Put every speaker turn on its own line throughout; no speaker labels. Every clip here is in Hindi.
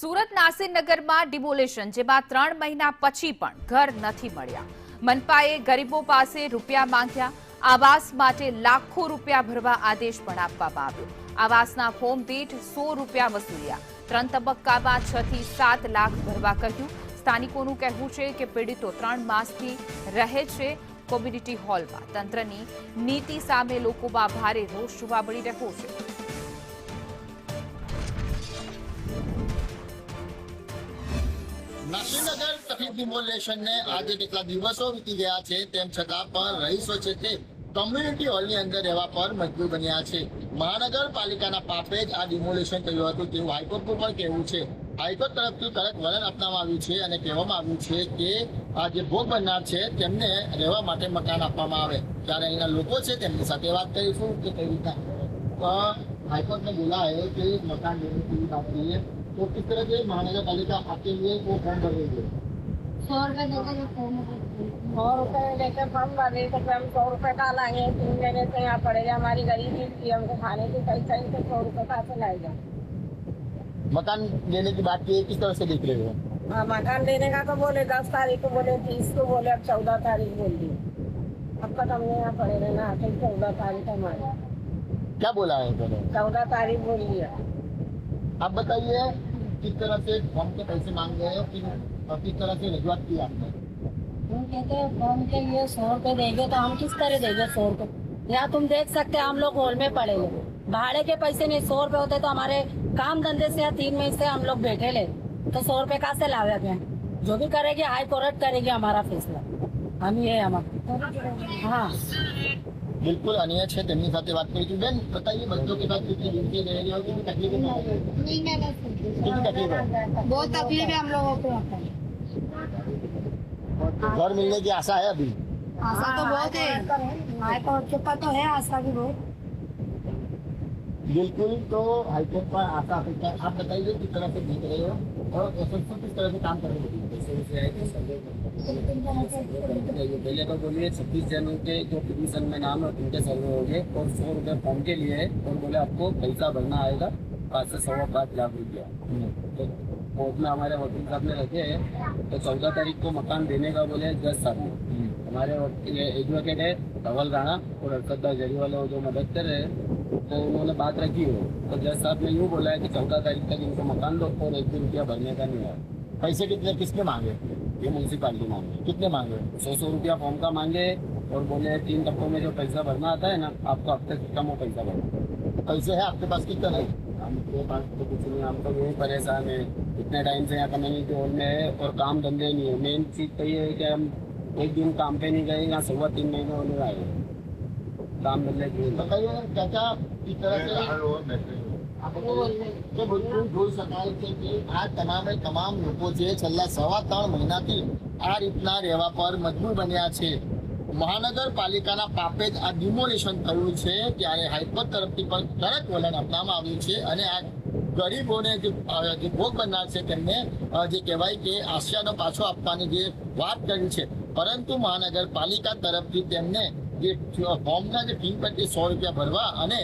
સુરત નાસીરનગરમાં ડિમોલેશન જેમાં 3 મહિના પછી પણ ઘર નથી મળ્યા। મનપાએ ગરીબો પાસે રૂપિયા માંગ્યા। આવાસ માટે લાખો રૂપિયા ભરવા આદેશ પણ આપવામાં આવ્યો। આવાસના ફોર્મ દીઠ 100 રૂપિયા વસૂલ્યા। 3 તબક્કામાં 6 થી 7 લાખ ભરવા કહ્યું। સ્થાનિકોનું કહેવું છે કે પીડિતો 3 માસથી રહે છે કોમ્યુનિટી હોલમાં। તંત્રની નીતિ સામે લોકોમાં ભારે રોષ જોવા મળી રહ્યો છે।
નાસીરનગર તકલીફ ડિમોલેશન ને આજે કેટલા દિવસો વીતી ગયા છે, તેમ છતાં પણ રહીશો છે તે કમ્યુનિટી હોલની અંદર રહેવા પર મજબૂર બન્યા છે। મહાનગરપાલિકાના પાપે જ આ ડિમોલેશન થયું હતું તેવું હાઈકોર્ટનું પણ કહેવું છે। હાઈકોર્ટ તરફથી કડક વલણ અપનાવવામાં આવ્યું છે અને કહેવામાં આવ્યું છે કે આ જે ભોગ બનનાર છે તેમને રહેવા માટે મકાન આપવામાં આવે। ત્યારે અહીંના લોકો છે તેમની સાથે વાત કરીશું કે કઈ રીતના हाईकोर्ट ने बोला है कि मकान देने की बात की है, तो किस तरह से महानगर पालिका आपके लिए वो फॉर्म भर रही है?
100 रुपए देकर फॉर्म 100 रुपए लेकर फॉर्म भर रही, तो हम 100 रुपए का लाएंगे, 3 महीने से यहाँ पड़ेगा। हमारी गरीबी थी, हमको खाने की पैसा ही तो 100 रुपए कहाँ से लाएगा?
मकान देने की बात की है, किस तरह से देख रहे हो?
हाँ, मकान देने का तो बोले 10 तारीख को बोले, 30 को बोले, अब 14 तारीख बोल दी। अब तक हमने यहाँ पड़े रहना, 14 तारीख हमारे
क्या बोला है सर?
14 तारीख बोल दिया।
आप बताइए किस तरह से फॉर्म के पैसे मांग रहे हो, किस तरह से रजूआत की आपने?
हम कहते हैं फॉर्म के लिए 100 रुपए देंगे, तो हम किस तरह देंगे 100 रुपए? या तुम देख सकते हैं हम लोग हॉल में पड़े ले, भाड़े के पैसे नहीं 100 रुपए होते तो हमारे काम धंधे से या 3 महीने से हम लोग बैठे ले, तो 100 रुपए कहाँ से लावे गए? जो भी करेगी हाई कोर्ट करेगी हमारा फैसला। हम ये हाँ
बिल्कुल अन्याय है, તેમની સાથે વાત કરી। બેન बताइए बच्चों के साथ कितनी जिंदगी रह रही हो, कितनी तकलीफ है? कितनी तकलीफ है?
बहुत तकलीफ है हम लोगों को।
घर मिलने की आशा है अभी?
आशा तो बहुत है, हाईकोर्ट के ऊपर तो है आशा भी बहुत।
बिल्कुल, तो हाईकोर्ट पर आशा अपेक्षा। आप बताइए किस तरह से देख रहे हो और एसएससी किस तरह से काम कर रही है?
पहले तो बोलिए 26 जनवरी के जो पिटीशन में नाम है उनके सर्वे हो गए और 100 रुपये फॉर्म के लिए है, और बोले आपको पैसा भरना आएगा 5 से 5.25 लाख रुपया। तो कोर्ट में हमारे वकील साहब ने रखे हैं, तो 14 तारीख को मकान देने का बोले जज साहब ने। हमारे एडवोकेट है धवल राणा और अरशद जरीवाला जो मदद कर रहे हैं, तो उन्होंने बात रखी हो, तो जज साहब ने यूँ बोला है कि 14 तारीख तक इनको मकान दो और 1 भी रुपया भरने का नहीं है।
पैसे कितने किसने मांगे?
ये म्यूनसिपालिटी मांगे।
कितने मांगे?
100 रुपया फॉर्म का मांगे, और बोले 3 टप्पों में जो पैसा भरना आता है ना, आपको हफ्ते से कम वो पैसा भरना।
पैसे है आपके पास? कितना नहीं?
हमके पास तो कुछ नहीं, हम तो यही परेशान है। इतने टाइम से यहाँ कम्युनिटी हॉल में है और काम धंधे नहीं है। मेन चीज़ तो ये है कि हम एक दिन काम पे नहीं गए, यहाँ 3.25 महीने होने आए काम धंधे की।
बताइए चाचा किस तरह से તો બધું જોઈ શકાય છે કે આ તમામ લોકો છે છેલ્લા 3.5 મહિનાથી આ રીતના રહેવા પર મજબૂર બન્યા છે। મહાનગરપાલિકાના પાપે જ આ ડિમોલેશન થયું છે, ત્યારે હાઈકોર્ટ તરફથી પણ કડક વલણ અપનાવવામાં આવ્યું છે અને આ ગરીબોને જે ભોગ બનનાર છે તેમને જે કહેવાય કે આશયાનો પાછો આપવાની જે વાત કરી છે, પરંતુ મહાનગરપાલિકા તરફથી તેમને જે ફોર્મના જે ફી પર 100 રૂપિયા ભરવા અને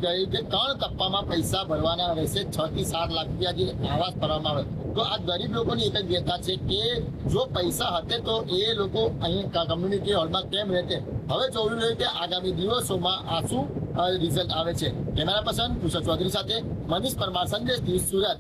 જે 3 ટપ્પામાં પૈસા ભરવાના રહેશે 6 થી 7 લાખ રૂપિયા જે આવાસ ભરવામાં આવે। તો આ ગરીબ લોકોની એક જ વ્યથા છે કે જો પૈસા હતે તો એ લોકો અહીં કમ્યુનિટી હોલમાં કેમ રહેતે। હવે જોયું રહ્યું કે આગામી દિવસોમાં આ શું રિઝલ્ટ આવે છે। કેમેરા પર્સન કુશલ ચૌધરી સાથે મનીષ પરમાર, સંદેશ ન્યૂઝ, સુરત।